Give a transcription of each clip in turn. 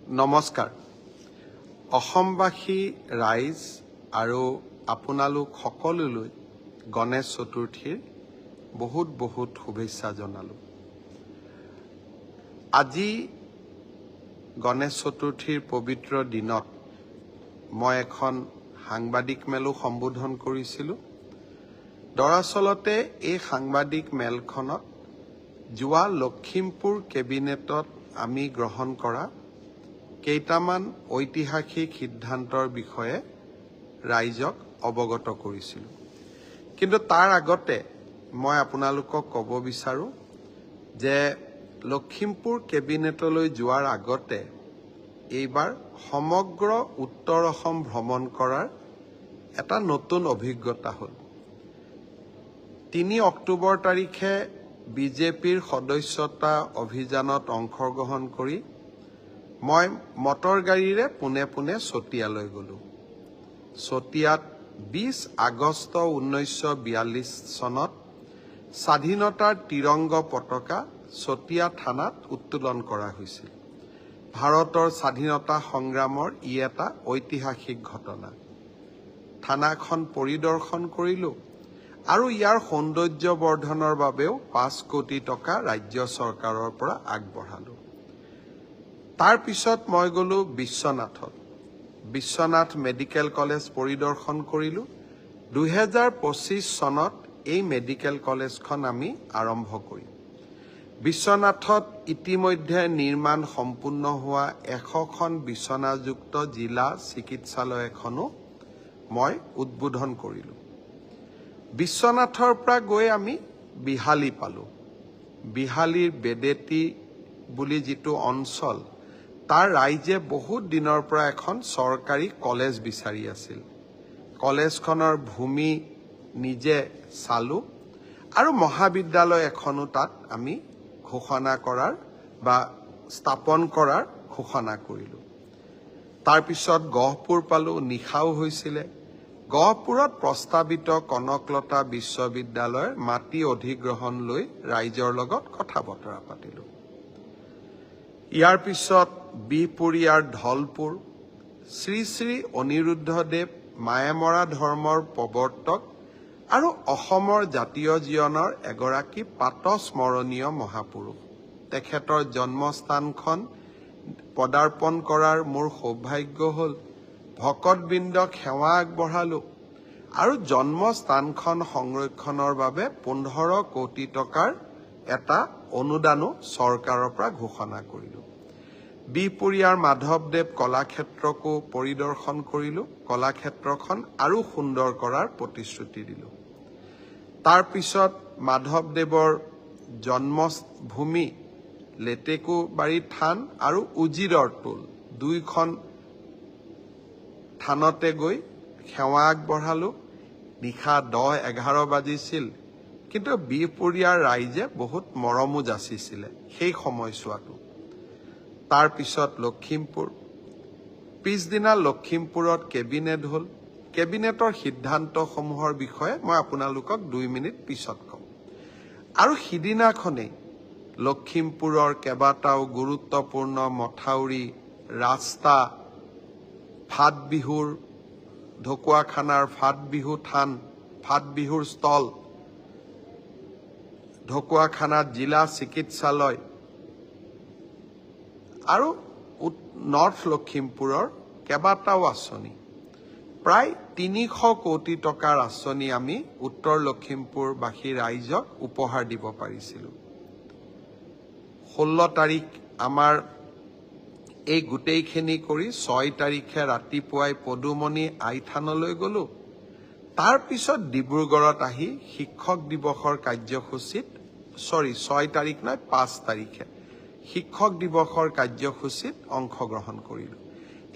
নমস্কাৰ অসমবাসী ৰাইজ আৰু আপোনালোক সকলোলৈ গণেশ চতুৰ্থীৰ বহুত শুভেচ্ছা জনালো। আজি গণেশ চতুৰ্থীৰ পবিত্ৰ দিনত মই এখন সাংবাদিক মেলো সম্বোধন কৰিছিলোঁ। দৰাচলতে এই সাংবাদিক মেলখনত যোৱা লখিমপুৰ কেবিনেটত আমি গ্ৰহণ কৰা কেইটামান ঐতিহাসিক সিদ্ধান্তৰ বিষয়ে ৰাইজক অৱগত কৰিছিলোঁ। কিন্তু তাৰ আগতে মই আপোনালোকক ক'ব বিচাৰোঁ যে লখিমপুৰ কেবিনেটলৈ যোৱাৰ আগতে এইবাৰ সমগ্ৰ উত্তৰ অসম ভ্ৰমণ কৰাৰ এটা নতুন অভিজ্ঞতা হ'ল। ৩ অক্টোবৰ তাৰিখে বিজেপিৰ সদস্যতা অভিযানত অংশগ্ৰহণ কৰি মই মটৰ গাড়ীৰে পোনে চতিয়ালৈ গ'লোঁ। চতিয়াত 20 আগষ্ট 1942 চনত স্বাধীনতাৰ তিৰংগ পতাকা চতিয়া থানাত উত্তোলন কৰা হৈছিল। ভাৰতৰ স্বাধীনতা সংগ্ৰামৰ ই এটা ঐতিহাসিক ঘটনা। থানাখন পৰিদৰ্শন কৰিলোঁ আৰু ইয়াৰ সৌন্দৰ্য বৰ্ধনৰ বাবেও 5 কোটি টকা ৰাজ্য চৰকাৰৰ পৰা আগবঢ়ালোঁ। তাৰ পিছত মই গ'লোঁ বিশ্বনাথত। বিশ্বনাথ মেডিকেল কলেজ পৰিদৰ্শন কৰিলোঁ। 2025 চনত এই মেডিকেল কলেজখন আমি আৰম্ভ কৰিম। বিশ্বনাথত ইতিমধ্যে নিৰ্মাণ সম্পূৰ্ণ হোৱা 100খন বিচনাযুক্ত জিলা চিকিৎসালয় এখনো মই উদ্বোধন কৰিলোঁ। বিশ্বনাথৰ পৰা গৈ আমি বিহালী পালোঁ। বিহালীৰ বেদেতি বুলি যিটো অঞ্চল, তাৰ ৰাইজে বহুত দিনৰ পৰা এখন চৰকাৰী কলেজ বিচাৰি আছিল। কলেজখনৰ ভূমি নিজে চালোঁ আৰু মহাবিদ্যালয় এখনো তাত আমি ঘোষণা কৰাৰ বা স্থাপন কৰাৰ ঘোষণা কৰিলোঁ। তাৰপিছত গহপুৰ পালোঁ, নিশাও হৈছিলে। গহপুৰত প্ৰস্তাৱিত কনকলতা বিশ্ববিদ্যালয়ৰ মাটি অধিগ্ৰহণ লৈ ৰাইজৰ লগত কথা বতৰা পাতিলোঁ। ইয়াৰ পিছত বিহপুৰীয়াৰ ঢলপুৰ শ্ৰী শ্ৰী অনিৰুদ্ধদেৱ মায়েমৰা ধৰ্মৰ প্ৰৱৰ্তক আৰু অসমৰ জাতীয় জীৱনৰ এগৰাকী প্ৰাতঃস্মৰণীয় মহাপুৰুষ। তেখেতৰ জন্মস্থানখন পদাৰ্পণ কৰাৰ মোৰ সৌভাগ্য হ'ল। ভকতবৃন্দক সেৱা আগবঢ়ালোঁ আৰু জন্মস্থানখন সংৰক্ষণৰ বাবে 15 কোটি টকাৰ এটা অনুদানো চৰকাৰৰ পৰা ঘোষণা কৰিলোঁ। বিহপুৰীয়াৰ মাধৱদেৱ কলাক্ষেত্ৰকো পৰিদৰ্শন কৰিলোঁ। কলাক্ষেত্ৰখন আৰু সুন্দৰ কৰাৰ প্ৰতিশ্ৰুতি দিলোঁ। তাৰপিছত মাধৱদেৱৰ জন্মভূমি লেটেকুবাৰী থান আৰু উজিৰৰ টোল, 2খন থানতে গৈ সেৱা আগবঢ়ালোঁ। নিশা 10-11 বাজিছিল, কিন্তু বিহপুৰীয়াৰ ৰাইজে বহুত মৰমো যাচিছিলে সেই সময়ছোৱাটো। তাৰপিছত লখিমপুৰ, পিছদিনা লখিমপুৰত কেবিনেট হ'ল। কেবিনেটৰ সিদ্ধান্তসমূহৰ বিষয়ে মই আপোনালোকক 2 মিনিট পিছত ক'ম। আৰু সিদিনাখনেই লখিমপুৰৰ কেইবাটাও গুৰুত্বপূৰ্ণ মথাউৰি, ৰাস্তা, ফাটবিহুৰ ঢকুৱাখানাৰ ফাটবিহু থান, ফাটবিহুৰ স্থল, ঢকুৱাখানাত জিলা চিকিৎসালয় আৰু নৰ্থ লখিমপুৰৰ কেইবাটাও আঁচনি, প্ৰায় 300 কোটি টকাৰ আঁচনি আমি উত্তৰ লখিমপুৰবাসী ৰাইজক উপহাৰ দিব পাৰিছিলোঁ। 16 তাৰিখ আমাৰ এই গোটেইখিনি কৰি 6 তাৰিখে ৰাতিপুৱাই পদুমণি আই থানলৈ গ'লোঁ। তাৰপিছত ডিব্ৰুগড়ত আহি শিক্ষক দিৱসৰ কাৰ্যসূচীত 6 তাৰিখ নহয় 5 তাৰিখে শিক্ষক দিৱসৰ কাৰ্যসূচীত অংশগ্ৰহণ কৰিলোঁ।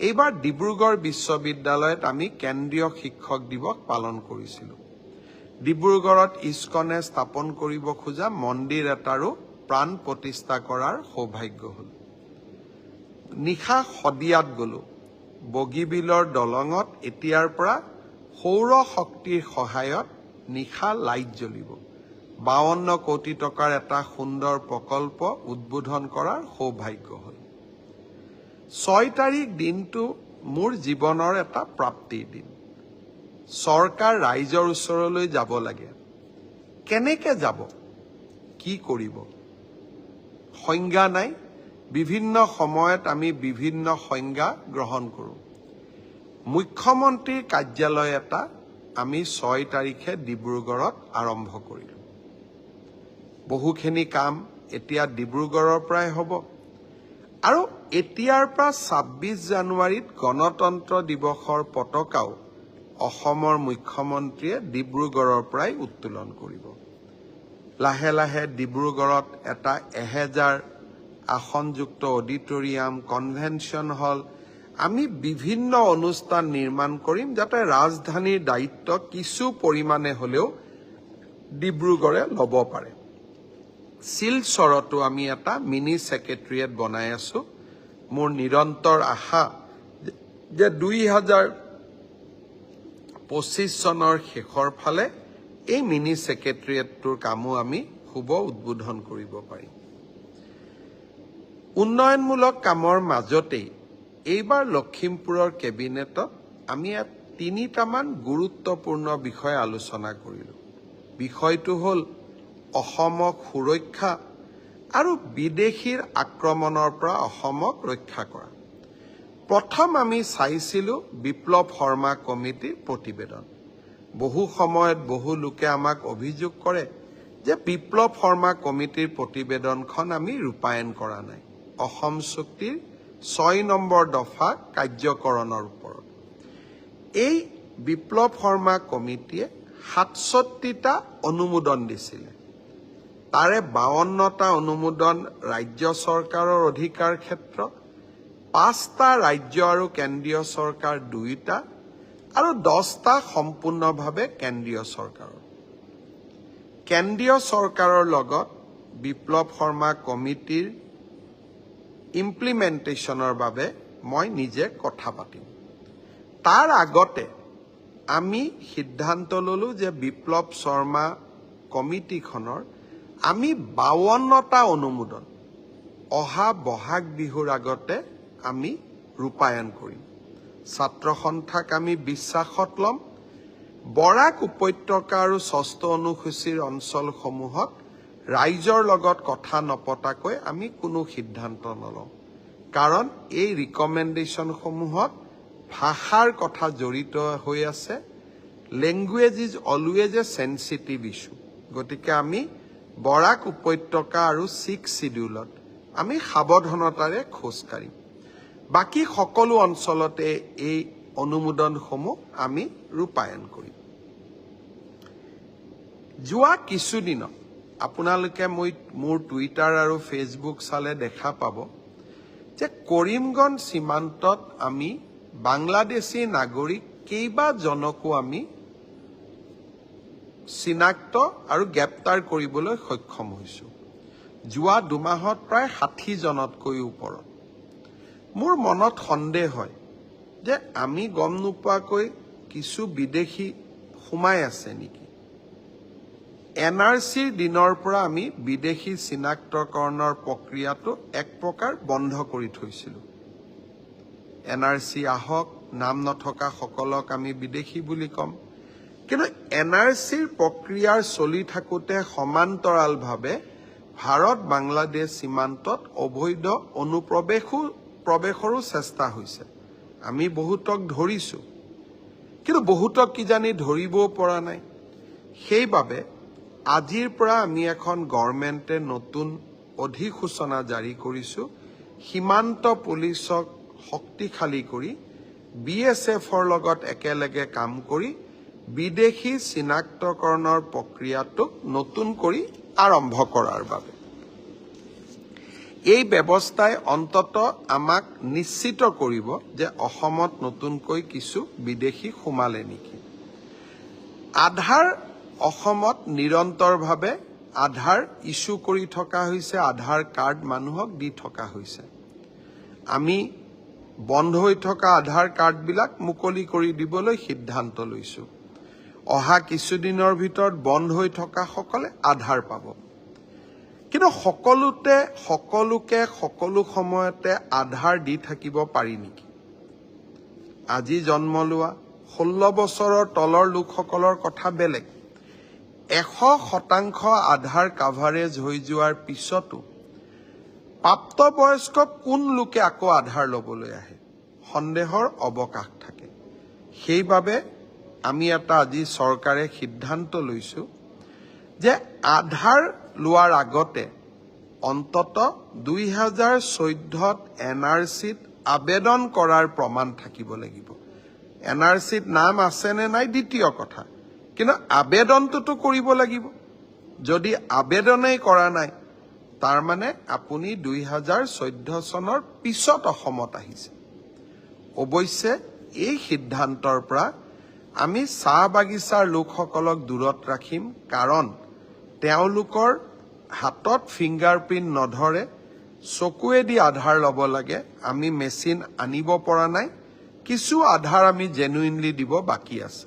এইবাৰ ডিব্ৰুগড় বিশ্ববিদ্যালয়ত আমি কেন্দ্ৰীয় শিক্ষক দিৱস পালন কৰিছিলোঁ। ডিব্ৰুগড়ত ইস্কনে স্থাপন কৰিব খোজা মন্দিৰ এটাৰো প্ৰাণ প্ৰতিষ্ঠা কৰাৰ সৌভাগ্য হ'ল। নিশা শদিয়াত গ'লোঁ। বগীবিলৰ দলঙত এতিয়াৰ পৰা সৌৰ শক্তিৰ সহায়ত নিশা লাইট জ্বলিব। 52 কোটি টকাৰ এটা সুন্দৰ প্ৰকল্প উদ্বোধন কৰাৰ সৌভাগ্য হ'ল। 6 তাৰিখ দিনটো মোৰ জীৱনৰ এটা প্ৰাপ্তিৰ দিন। চৰকাৰ ৰাইজৰ ওচৰলৈ যাব লাগে। কেনেকে যাব, কি কৰিব, সংজ্ঞা নাই। বিভিন্ন সময়ত আমি বিভিন্ন সংজ্ঞা গ্ৰহণ কৰোঁ। মুখ্যমন্ত্ৰীৰ কাৰ্যালয় এটা আমি 6 তাৰিখে ডিব্ৰুগড়ত আৰম্ভ কৰিলোঁ। বহুখিনি কাম এতিয়া ডিব্ৰুগড়ৰ পৰাই হ'ব আৰু এতিয়াৰ পৰা 26 জানুৱাৰীত গণতন্ত্ৰ দিৱসৰ পতাকাও অসমৰ মুখ্যমন্ত্ৰীয়ে ডিব্ৰুগড়ৰ পৰাই উত্তোলন কৰিব। লাহে লাহে ডিব্ৰুগড়ত এটা 1000 আসনযুক্ত অডিটৰিয়াম, কনভেনশ্যন হল, আমি বিভিন্ন অনুষ্ঠান নিৰ্মাণ কৰিম যাতে ৰাজধানীৰ দায়িত্ব কিছু পৰিমাণে হলেও ডিব্ৰুগড়ে ল'ব পাৰে। শিলচৰতো আমি এটা মিনি ছেক্ৰেটেৰিয়েট বনাই আছো। মোৰ নিৰন্তৰ আশা যে 2025 চনৰ শেষৰ ফালে এই মিনি ছেক্ৰেটেৰিয়েটটোৰ কামো আমি শুভ উদ্বোধন কৰিব পাৰিম। উন্নয়নমূলক কামৰ মাজতেই এইবাৰ লখিমপুৰৰ কেবিনেটত আমি 3টামান গুৰুত্বপূৰ্ণ বিষয় আলোচনা কৰিলোঁ। বিষয়টো হ'ল অসমক সুৰক্ষা আৰু বিদেশীৰ আক্ৰমণৰ পৰা অসমক ৰক্ষা কৰা। প্ৰথম আমি চাইছিলোঁ বিপ্লৱ শৰ্মা কমিটিৰ প্ৰতিবেদন। বহু সময়ত বহু লোকে আমাক অভিযোগ কৰে যে বিপ্লৱ শৰ্মা কমিটিৰ প্ৰতিবেদনখন আমি ৰূপায়ণ কৰা নাই অসম চুক্তিৰ 6 নম্বৰ দফা কাৰ্যকৰণৰ ওপৰত। এই বিপ্লৱ শৰ্মা কমিটিয়ে 67টা অনুমোদন দিছিলে। তাৰে 52টা অনুমোদন ৰাজ্য চৰকাৰৰ অধিকাৰ ক্ষেত্ৰ, 5টা ৰাজ্য আৰু কেন্দ্ৰীয় চৰকাৰ 2টা আৰু 10টা সম্পূৰ্ণভাৱে কেন্দ্ৰীয় চৰকাৰৰ। কেন্দ্ৰীয় চৰকাৰৰ লগত বিপ্লৱ শৰ্মা কমিটিৰ ইমপ্লিমেণ্টেশ্যনৰ বাবে মই নিজে কথা পাতিম। তাৰ আগতে আমি সিদ্ধান্ত ললোঁ যে বিপ্লৱ শৰ্মা কমিটিখনৰ আমি 52টা অনুমোদন অহা বহাগ বিহুৰ আগতে আমি ৰূপায়ণ কৰিম। ছাত্ৰ সন্থাক আমি বিশ্বাসত ল'ম। বৰাক উপত্যকা আৰু 6ষ্ঠ অনুসূচীৰ অঞ্চলসমূহত ৰাইজৰ লগত কথা নপতাকৈ আমি কোনো সিদ্ধান্ত নলওঁ। কাৰণ এই ৰিকমেণ্ডেশ্যনসমূহত ভাষাৰ কথা জড়িত হৈ আছে। Language is always A sensitive issue. গতিকে আমি বৰাক উপত্যকা আৰু 6 চিডিউলত আমি সাৱধানতাৰে খোজ কাঢ়িম। বাকী সকলো অঞ্চলতে এই অনুমোদনসমূহ আমি ৰূপায়ণ কৰিম। যোৱা কিছুদিনত আপোনালোকে মোৰ টুইটাৰ আৰু ফেচবুক চালে দেখা পাব যে কৰিমগঞ্জ সীমান্তত আমি বাংলাদেশী নাগৰিক কেইবাজনকো আমি চিনাক্ত আৰু গ্ৰেপ্তাৰ কৰিবলৈ সক্ষম হৈছোঁ। যোৱা 2 মাহত প্ৰায় 60 জনতকৈও ওপৰত। মোৰ মনত সন্দেহ হয় যে আমি গম নোপোৱাকৈ কিছু বিদেশী সোমাই আছে নেকি। NRCৰ দিনৰ পৰা আমি বিদেশী চিনাক্তকৰণৰ প্ৰক্ৰিয়াটো এক প্ৰকাৰ বন্ধ কৰি থৈছিলোঁ। NRC আহক, নাম নথকা সকলক আমি বিদেশী বুলি ক'ম। কিন্তু NRCৰ প্ৰক্ৰিয়াৰ চলি থাকোঁতে সমান্তৰালভাৱে ভাৰত বাংলাদেশ সীমান্তত অবৈধ অনুপ্ৰৱেশৰো চেষ্টা হৈছে। আমি বহুতক ধৰিছোঁ, কিন্তু বহুতক কিজানি ধৰিবও পৰা নাই। সেইবাবে আজিৰ পৰা আমি এখন গভৰ্ণমেণ্টে নতুন অধিসূচনা জাৰি কৰিছোঁ। সীমান্ত পুলিচক শক্তিশালী কৰি BSFৰ লগত একেলগে কাম কৰি বিদেশী চিনাক্তকৰণৰ প্ৰক্ৰিয়াটোক নতুন কৰি আৰম্ভ কৰাৰ বাবে। এই ব্যৱস্থাই অন্তত আমাক নিশ্চিত কৰিব যে অসমত নতুনকৈ কিছু বিদেশী সোমালে নেকি। আধাৰ অসমত নিৰন্তৰভাৱে আধাৰ ইস্যু কৰি থকা হৈছে, আধাৰ কাৰ্ড মানুহক দি থকা হৈছে। আমি বন্ধ হৈ থকা আধাৰ কাৰ্ডবিলাক মুকলি কৰি দিবলৈ সিদ্ধান্ত লৈছোঁ। অহা কিছুদিনৰ ভিতৰত বন্ধ হৈ থকা সকলে আধাৰ পাব। কিন্তু সকলোকে সকলো সময়তে আধাৰ দি থাকিব পাৰি নেকি? আজি জন্ম লোৱা 16 বছৰৰ তলৰ লোকসকলৰ কথা বেলেগ। 100% আধাৰ কাভাৰেজ হৈ যোৱাৰ পিছতো প্ৰাপ্তবয়স্ক কোন লোকে আকৌ আধাৰ ল'বলৈ আহে? সন্দেহৰ অৱকাশ থাকে। সেইবাবে আমি আজি চৰকাৰে সিদ্ধান্ত লৈছো যে আধাৰ লোৱাৰ আগতে অন্তত 2014ত NRCত আবেদন কৰাৰ প্ৰমাণ থাকিব লাগিব। NRCত নাম আছে নে নাই দ্বিতীয় কথা, কিন্তু আবেদনটোতো কৰিব লাগিব। যদি আবেদনেই কৰা নাই, তাৰ মানে আপুনি 2014 চনৰ পিছত অসমত আহিছে। অৱশ্যে এই সিদ্ধান্তৰ পৰা আমি চাহ বাগিচাৰ লোকসকলক দূৰত ৰাখিম, কাৰণ তেওঁলোকৰ হাতত ফিংগাৰপ্ৰিণ্ট নধৰে, চকুৱেদি আধাৰ ল'ব লাগে। আমি মেচিন আনিব পৰা নাই, কিছু আধাৰ আমি জেনুইনলি দিব বাকী আছে।